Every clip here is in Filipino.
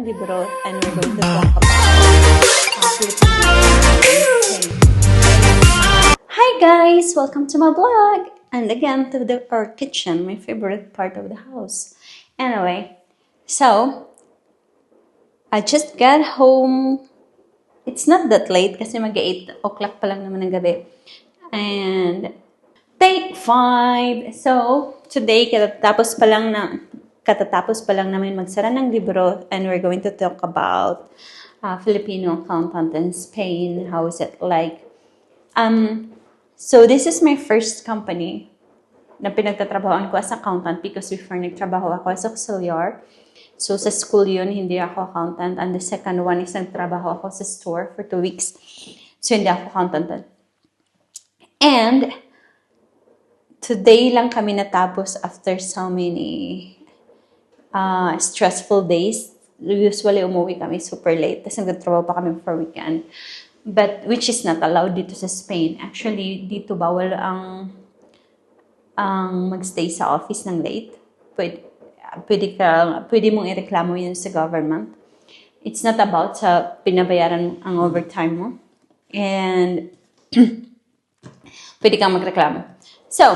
Libro, and we're going to talk about Philippine. Hi guys, welcome to my vlog, and again to our kitchen, my favorite part of the house. Anyway, so I just got home. It's not that late kasi mag-8 o'clock pa lang naman ng gabi. And take 5. So today katatapos pa lang namin magsara ng libro, and we're going to talk about Filipino accountant in Spain. How is it like? So this is my first company na pinagtatrabahoan ko as accountant because before nagtrabaho ako as auxiliar. So sa school yun, hindi ako accountant. And the second one is nagtrabaho ako sa store for 2 weeks. So hindi ako accountant. And today lang kami natapos after so many stressful days. Usually, umuwi kami super late. Tapos nagtatrabaho pa kami for weekend. But, which is not allowed dito sa Spain. Actually, dito bawal ang magstay sa office ng late. Pwede mong ireklamo yun sa government. It's not about sa pinabayaran ang overtime mo. And, pwede kang magreklamo. So,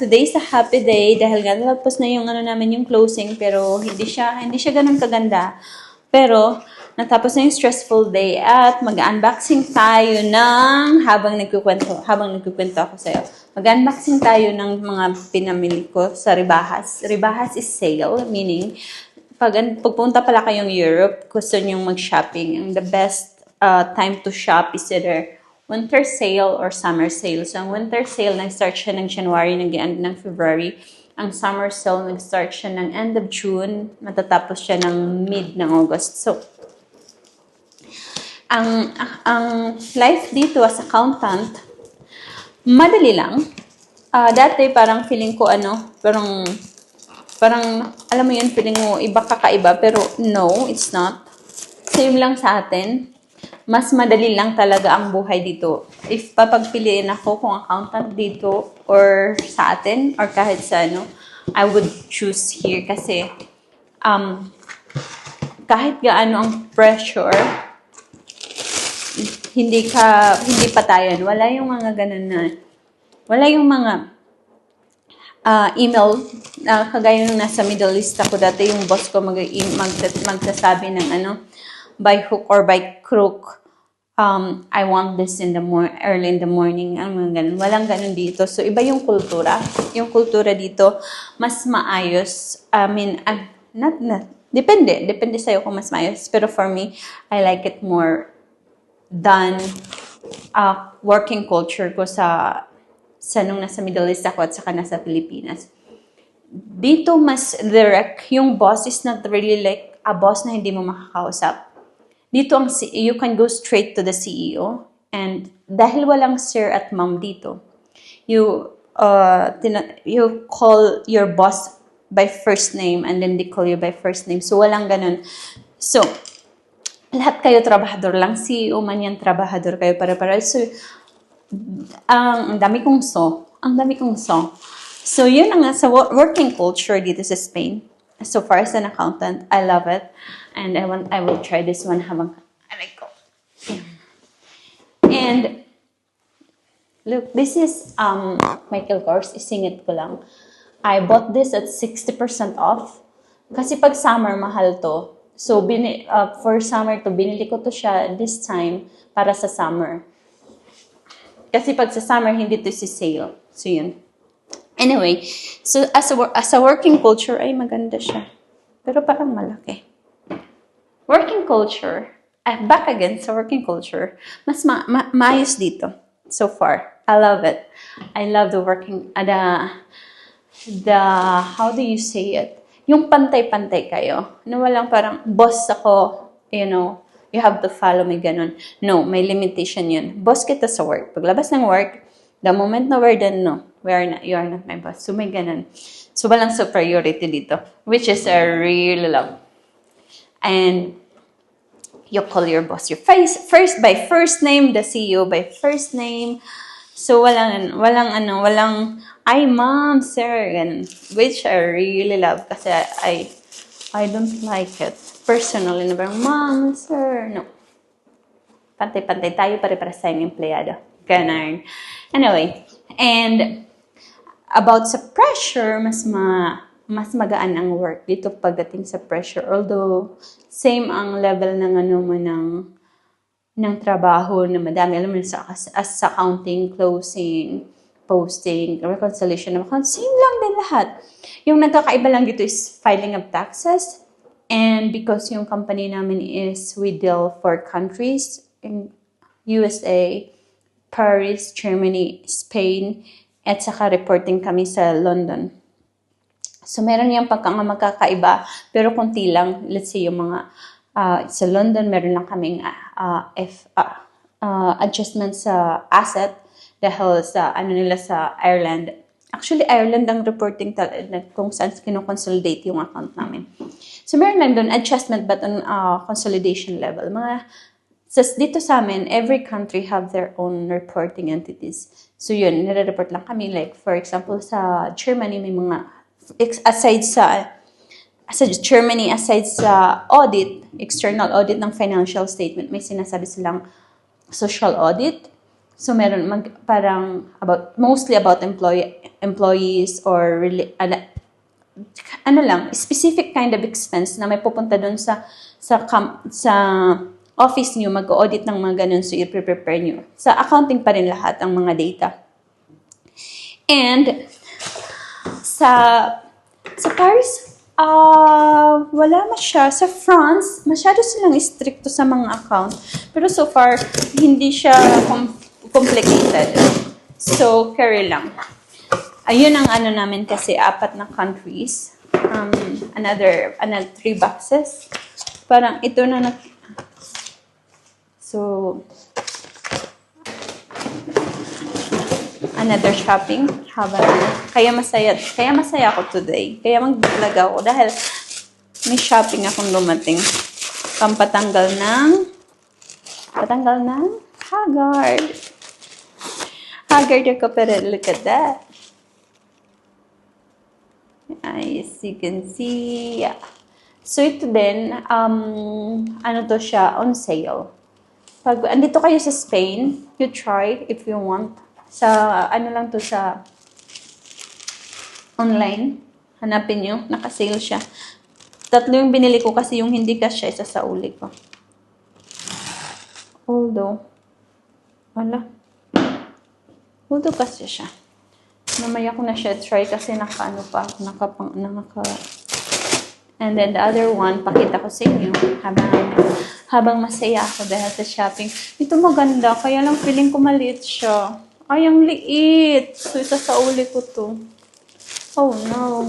today's a happy day dahil nga tapos na yung namin yung closing, pero hindi siya ganun kaganda. Pero natapos na yung stressful day at mag-unboxing tayo ng habang nagkukwento ako sa iyo. Mag-unboxing tayo ng mga pinamili ko sa Ribahas. Ribahas is sale, meaning pagpunta pala kayong Europe, gusto niyo mag-shopping. The best time to shop is either winter sale or summer sale. So, ang winter sale, nag-start siya ng January, nag-end ng February. Ang summer sale, nag-start siya ng end of June, matatapos siya ng mid ng August. So, ang life dito as accountant, madali lang. Dati parang feeling ko parang alam mo yun, feeling mo iba kakaiba, pero no, it's not. Same lang sa atin. Mas madali lang talaga ang buhay dito. If papagpiliin ako kung accountant dito or sa atin or kahit sa I would choose here kasi kahit gaano ang pressure, hindi patayan. Wala yung mga ganun na, wala yung mga email na kagaya nung nasa Middle East ako dati, yung boss ko magsasabi ng by hook or by crook, I want this early in the morning, mga ganun. Walang ganun dito. So, iba yung kultura. Yung kultura dito, mas maayos. Depende sa'yo kung mas maayos. Pero for me, I like it more than working culture ko sa nung nasa Middle East ako at saka nasa Pilipinas. Dito, mas direct. Yung boss is not really like a boss na hindi mo makakausap. Dito, you can go straight to the CEO. And dahil walang sir at ma'am dito, you call your boss by first name and then they call you by first name. So, walang ganun. So, lahat kayo trabahador lang. CEO man yan, trabahador kayo para-para. So, ang dami kong so. So, yun ang sa working culture dito sa Spain. So far as an accountant, I love it. And I will try this one habang I go. And look, this is Michael Kors. Isingit ko lang. I bought this at 60% off. Kasi pag summer, mahal to. So, for summer to, binili ko to siya this time para sa summer. Kasi pag sa summer, hindi to si sale. So, yun. Anyway, so as a working culture, ay maganda siya. Pero parang malaki. Working culture, back again sa working culture, mas maayos dito so far. I love it. I love the working, how do you say it? Yung pantay-pantay kayo. Na walang parang, boss ako, you have to follow me, ganun. No, may limitation yun. Boss kita sa work. Paglabas ng work, the moment na we're done, no, you are not my boss. So, may ganun. So, walang superiority dito, which is I really love. And you call your boss your first by first name, the CEO by first name. So, walang, ay, ma'am, sir, ganun. Which I really love kasi I don't like it. Personally, na parang, ma'am, sir, no. Pantay-pantay tayo, pare-pares tayong empleyado. Ganun. Anyway, and about sa pressure, mas magaan ang work dito pagdating sa pressure. Although, same ang level ng ano mo ng trabaho na madami. Alam mo, sa accounting, closing, posting, reconciliation of accounts, same lang din lahat. Yung nagkakaiba lang dito is filing of taxes. And because yung company namin is we deal for countries in USA, Paris, Germany, Spain, at saka reporting kami sa London. So, meron yung magkakaiba, pero konti lang. Let's say yung mga sa London, meron lang kaming adjustment sa asset dahil sa nila sa Ireland. Actually, Ireland ang reporting kung saan kinoconsolidate yung account namin. So, meron lang doon adjustment but on consolidation level. Dito sa amin, every country have their own reporting entities. So, yun, nire-report lang kami. Like, for example, sa Germany, may mga, aside sa audit, external audit ng financial statement, may sinasabi silang social audit. So, meron mostly about employees or specific kind of expense na may pupunta doon sa office niyo, mag-audit ng mga ganun, so i-prepare niyo. Sa accounting pa rin lahat ang mga data. And sa Paris, wala Sa France, masyado silang stricto sa mga account. Pero so far, hindi siya complicated. So, carry lang. Ayun ang namin kasi 4 na countries. Another 3 boxes. Parang ito na So, another shopping. Kaya masaya ako today. Kaya mag-vlog ako dahil may shopping akong dumating. Patanggal ng Haggard. Haggard ako, pero look at that. As you can see. Yeah. So, ito din, to siya, on sale. Pag andito kayo sa Spain, you try if you want. Sa, lang to sa online. Hanapin nyo, naka-sale siya. 3 yung binili ko kasi yung hindi kasya, isa sa uli ko. Although kasya siya. Mamaya ko na siya try kasi And then the other one, pakita ko sa inyo habang masaya ako dahil sa shopping. Ito maganda, kaya lang feeling ko maliit siya. Ay, ang liit. So, isa sa uli ko to. Oh, no.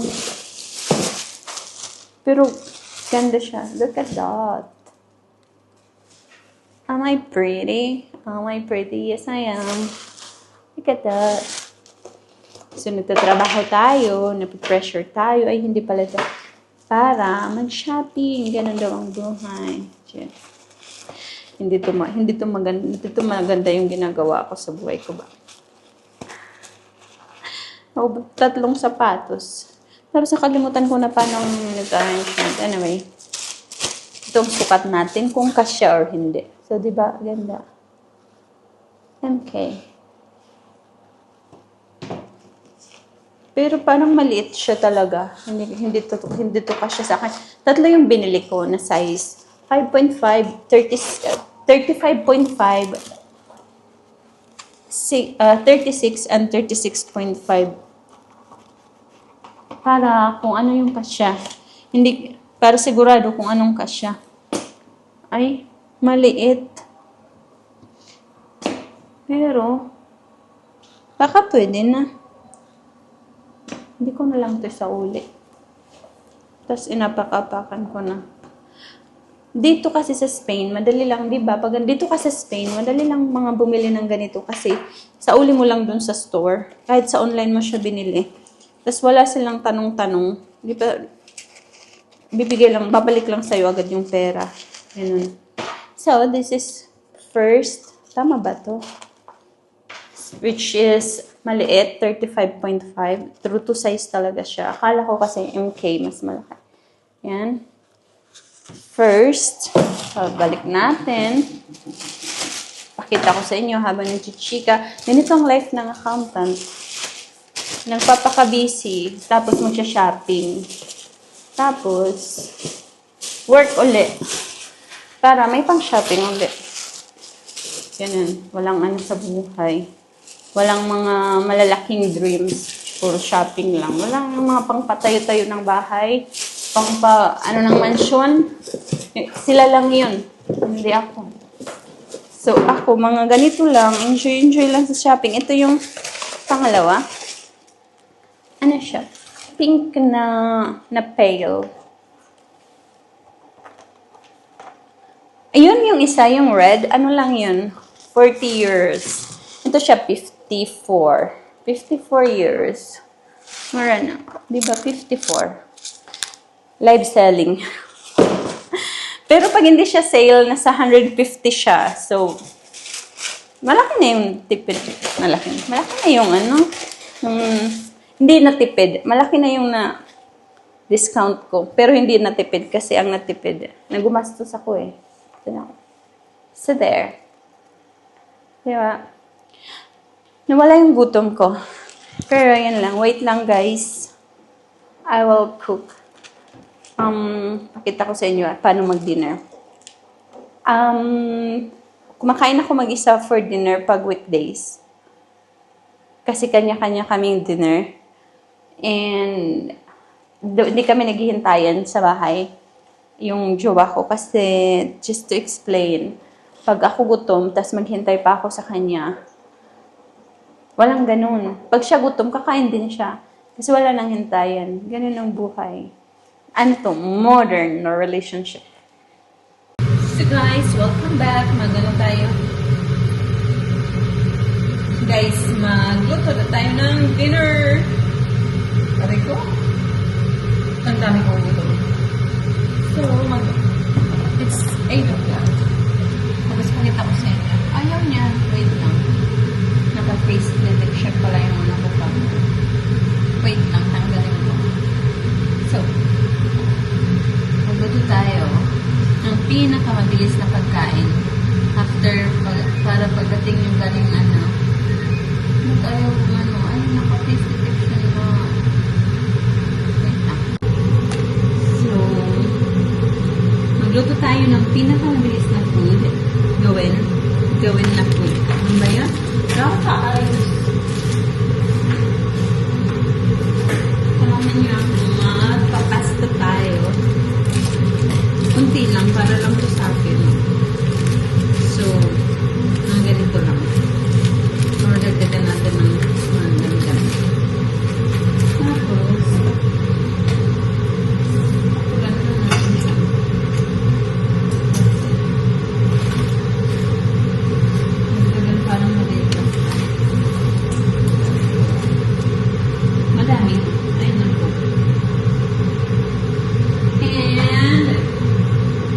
Pero, ganda siya. Look at that. Am I pretty? Am I pretty? Yes, I am. Look at that. So, nagtatrabaho tayo, napipressure tayo. Ay, hindi pala ito. Para mag-shopping. Ganun daw ang buhay. Hindi to maganda yung ginagawa ko sa buhay ko ba. 3 sapatos. Tapos nakalimutan ko na paano nag-arrangement. Anyway, itong sukat natin kung kasya or hindi. So, di ba? Ganda. MK. Pero parang maliit siya talaga. Hindi to kasya sa akin. 3 yung binili ko na size. 5.5, 35.5, 36 and 36.5. Para kung ano yung kasya. Para sigurado kung anong kasya. Ay, maliit. Pero, baka pwede na. Hindi ko na lang ito sa uli. Tapos inapak-apakan ko na. Dito kasi sa Spain, madali lang, di ba? Pag dito ka sa Spain, madali lang mga bumili ng ganito kasi sa uli mo lang dun sa store. Kahit sa online mo siya binili. Tapos wala silang tanong-tanong. Di ba? Babalik lang sa'yo agad yung pera. Ganun. So, this is first. Tama ba to? Which is maliit, 35.5. True to size talaga siya. Akala ko kasi MK, mas malaki. Yan. First, balik natin. Pakita ko sa inyo habang nagchichika. Ganitong life ng accountant. Nagpapaka-busy, tapos magsha-shopping. Tapos, work ulit. Para may pang-shopping ulit. Ganun. Walang ano sa buhay. Walang mga malalaking dreams. Puro shopping lang. Walang mga pang-patayo-tayo ng bahay. Ng mansyon. Sila lang yun. Hindi ako. So, ako, mga ganito lang. Enjoy lang sa shopping. Ito yung pangalawa. Ano siya? Pink na pale. Ayun yung isa, yung red. Ano lang yun? 40 years. Ito siya, 54. 54 years. Mura na. Diba, 54. Live selling. Pero pag hindi siya sale, nasa 150 siya. So, malaki na yung tipid. Malaki na yung ano. Hindi natipid. Malaki na yung na discount ko. Pero hindi natipid kasi ang natipid. Nagumastos ako eh. So there. Diba? Nawala yung gutom ko. Pero yan lang. Wait lang guys. I will cook. Pakita ko sa inyo paano mag-dinner. Kumakain ako mag-isa for dinner pag weekdays. Kasi kanya-kanya kaming dinner. And hindi kami naghihintayan sa bahay. Yung jowa ko. Kasi, just to explain, pag ako gutom, tas maghintay pa ako sa kanya, walang ganun. Pag siya gutom, kakain din siya. Kasi wala nang hintayan. Ganun ang buhay. Ano to? Modern na relationship. So guys, welcome back. Magano tayo. Guys, magluto na tayo ng dinner. Sabi ko, ang dami kong luto. So, it's 8 o'clock. Tapos pakita ko sa inyo. Ayaw niya. Wait lang. Naka-face detection pala yung mga mukha. Wait lang. Tanggalin ko. So, magluto tayo ng pinakamabilis na pagkain. Para pagdating yung galing ayaw kung ay, naka-face detection na. Wait lang. So, magluto tayo ng pinakamabilis na food. Gawin na food. Ano ba yan? Nakakaayos. Kalaman niyo ako, magpapasta tayo. Kunti lang, para lang to sa akin. So, ang ganito lang. Or dagdagan natin ng dami-dami. Tapos, ganito natin siya. Dagdagan parang maliit. Madami. Ayun lang po. And,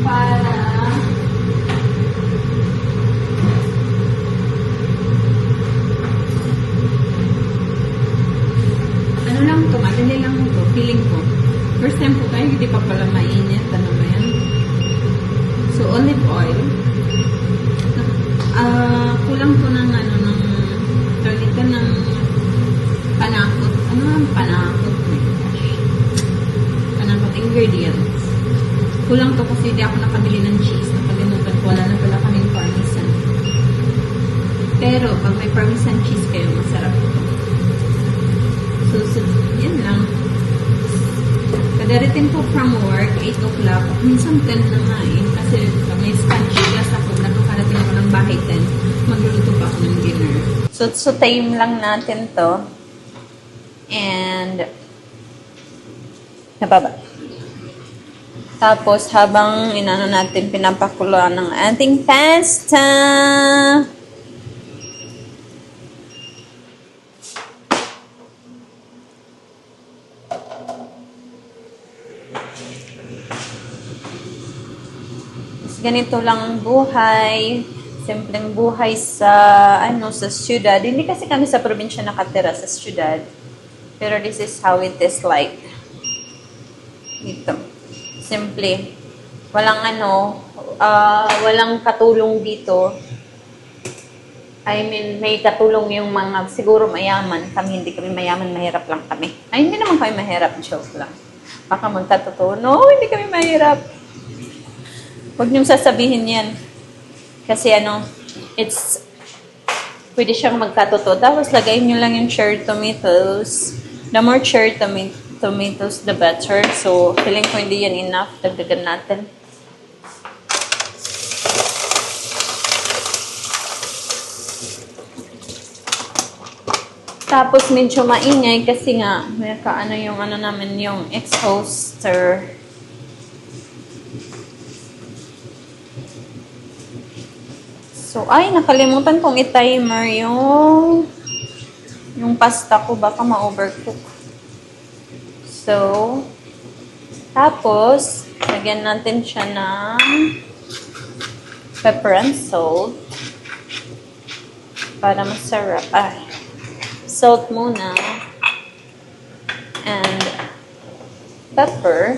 para ano lang ito, madali lang ito, feeling ko. First time po tayo, hindi pa pala mainit. Ano ba yan? So, olive oil. Kulang po ng ng panakot. Ano ang panakot? Panakot ingredients. Kulang to kasi hindi ako nakabili ng cheese. Nakalimutan ko, wala na pala kaming parmesan. Pero, pag may parmesan cheese kayo, masarap ito. So, yan lang. Kadarating po from work, 8 o'clock. Minsan 10 na nga eh. Kasi pag may sponge gas ako, nakakarating ako ng bahay 10. Magluluto pa ako ng dinner. So time lang natin to. And, nababa. Tapos, habang natin, pinapakuluan ng ating pasta. Ganito lang ang buhay. Simpleng buhay sa syudad. Hindi kasi kami sa probinsya nakatira sa syudad. Pero this is how it is like. Dito. Simple. Walang walang katulong dito. I mean, may katulong yung mga siguro mayaman. Kami hindi kami mayaman, mahirap lang kami. Ay, hindi naman kami mahirap, joke lang. Baka magkatotoo, no, hindi kami mahirap. Huwag niyong sasabihin yan. Kasi pwede siyang magkatotoo. Tapos lagay niyo lang yung cherry tomatoes. The more cherry tomatoes, the better. So, feeling ko hindi yan enough. Dagdagan natin. Tapos medyo maingay kasi nga may yung namin yung exhauster. So nakalimutan kong i-timer yung pasta ko, baka ma-overcook. So tapos lagyan natin siya ng pepper and salt para masarap. Salt muna and pepper.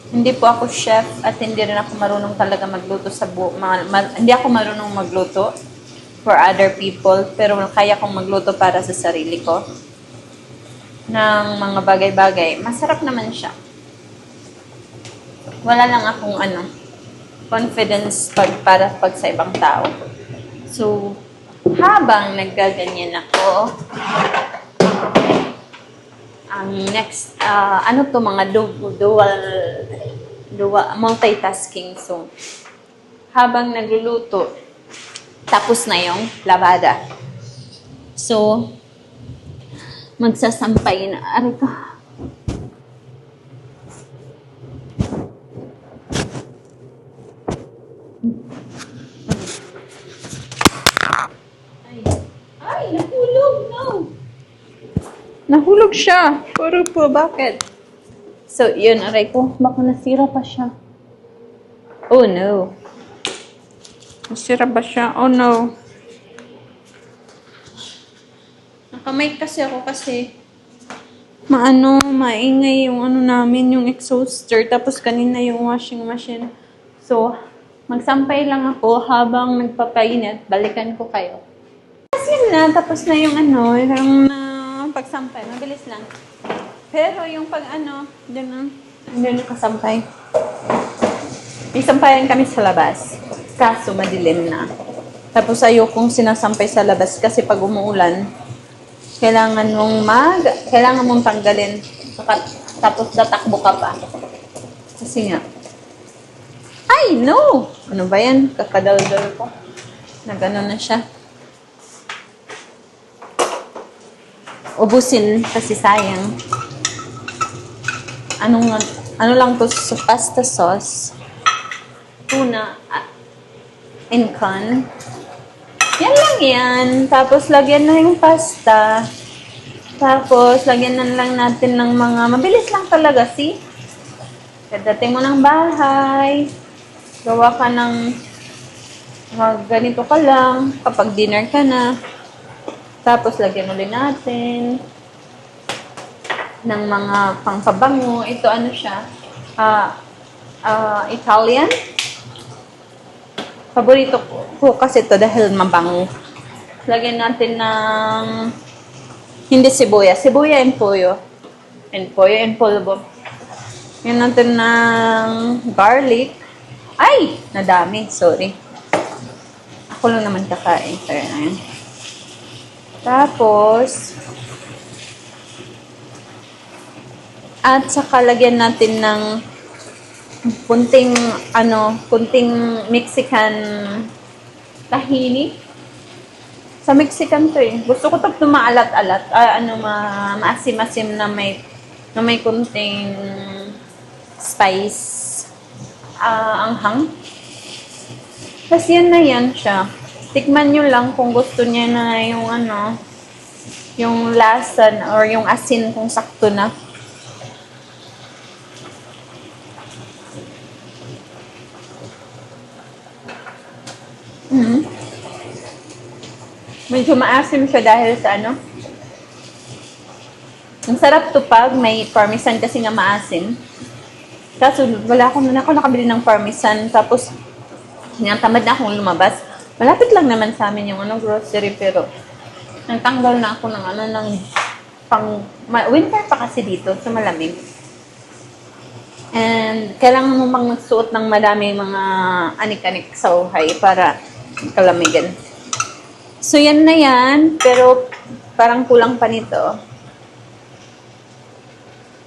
Hindi po ako chef at hindi rin ako marunong talaga magluto hindi ako marunong magluto for other people, pero kaya kong magluto para sa sarili ko ng mga bagay-bagay. Masarap naman siya. Wala lang akong confidence para sa ibang tao. So, habang naggaganyan ako, ang next, mga dual multitasking. So, habang nagluluto, tapos na yung labada. So, magsasampay na. Aray ko. Ay, nahulog, no. Nahulog siya. Puro po, bakit? So, yun, aray ko. Baka nasira pa siya. Oh, no. Nasira ba siya? Oh, no. Nakamay kasi ako kasi maingay yung namin, yung exhauster. Tapos kanina yung washing machine. So, magsampay lang ako habang nagpapainit. Balikan ko kayo. Kasi na, tapos na yung yung pagsampay. Mabilis lang. Pero yung dyan nakasampay. May sampayan kami sa labas. Kaso madilim na. Tapos ayokong sinasampay sa labas kasi pag umuulan, kailangan mong tanggalin. Tapos tatakbo ka pa. Kasi nga, ay, no! Ano ba yan? Kakadaldal ko. Na gano'n na siya. Ubusin kasi sayang. Ano lang to, pasta sauce. Tuna. And con. Yan lang yan. Tapos lagyan na yung pasta. Tapos lagyan na lang natin ng mga, mabilis lang talaga, see? Pagdating mo ng bahay, gawa ka ng ganito ka lang, kapag dinner ka na. Tapos lagyan ulit natin ng mga pangpabango. Ito siya? Italian. Paborito ko kasi ito dahil mabango. Lagyan natin ng hindi sibuyas. Sibuya and pollo. And pollo and polvo. Lagyan natin ng garlic. Ay! Nadami. Sorry. Ako lang naman kakain. Kaya na yun. Tapos, at saka lagyan natin ng kunting Mexican tahini. Sa Mexican to eh. Gusto ko ito maalat-alat. Maasim-asim na may kunting spice. Anghang. Kasi yan na yan siya. Tikman nyo lang kung gusto niya na yung lasan or yung asin kung sakto na. Medyo maasim siya dahil sa ano. Ang sarap to pag may parmesan kasi nga maasim. Kaso wala akong na ako nakabili ng parmesan. Tapos, tamad na akong lumabas. Malapit lang naman sa amin yung ano, grocery pero nagtanggal na ako ng ano, ng winter pa kasi dito, so malamig. And kailangan mo bang magsuot ng madami mga anik-anik sa uhay para kalamigan. So yan na yan, pero parang kulang pa nito.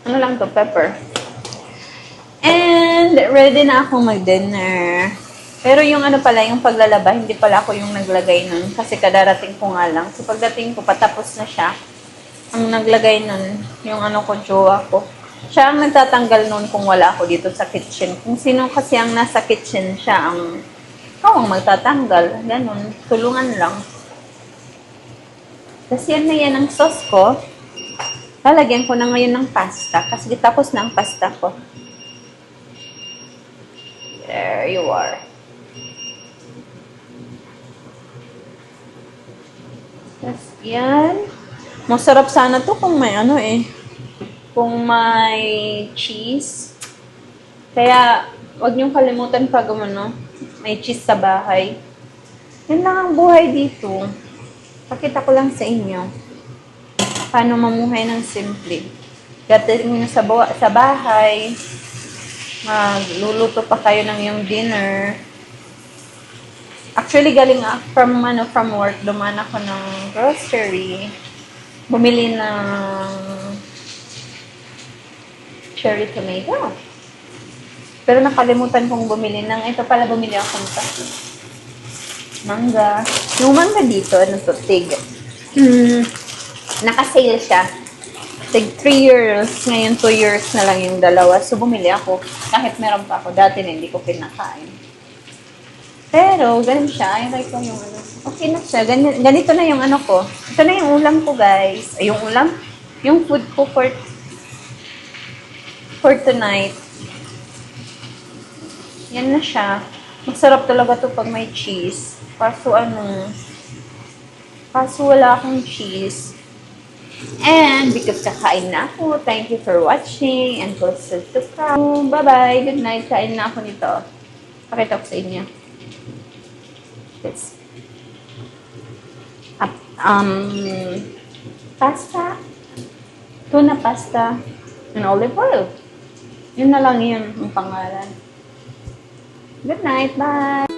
Ano lang to, pepper. And ready na ako mag-dinner. Pero yung ano pala, yung paglalaba, hindi pala ako yung naglagay nun. Kasi kadarating ko nga lang. So pagdating ko, patapos na siya. Ang naglagay nun, yung ano ko, jowa ko. Siya ang nagtatanggal nun kung wala ako dito sa kitchen. Kung sino kasi ang nasa kitchen, siya ang magtatanggal. Ganun, tulungan lang. Kasi yan na yan ang sauce ko. Lalagyan ko na ngayon ng pasta. Kasi tapos na ang pasta ko. There you are. Tapos yan. Masarap sana to kung may ano kung may cheese. Kaya, wag niyong kalimutan pag may cheese sa bahay. Yan lang ang buhay dito. Pakita ko lang sa inyo. Paano mamuhay ng simple. Dating nyo sa bahay, magluluto pa kayo ng yung dinner. Actually, galing from work, dumaan ako ng grocery. Bumili ng cherry tomato. Pero nakalimutan kong bumili ng, ito pala bumili ako nito. Mangga. Yung mangga dito, naka-sale siya. Tig 3 years, ngayon 2 years na lang yung dalawa. So, bumili ako. Kahit meron pa ako, dati na hindi ko pinakain. Pero, ganun siya. I like ko yung okay na siya. Ganito na yung ano ko. Ito na yung ulam ko, guys. Ay, yung ulam? Yung food ko for tonight. Yan na siya. Masarap talaga to pag may cheese. Kaso wala akong cheese. And because kakain na ako, thank you for watching and please subscribe. Bye-bye. Good night. Kain na ako nito. Pakita ko sa inyo. It's pasta, tuna pasta, and olive oil. Yun na lang yun ang pangalan. Good night. Bye.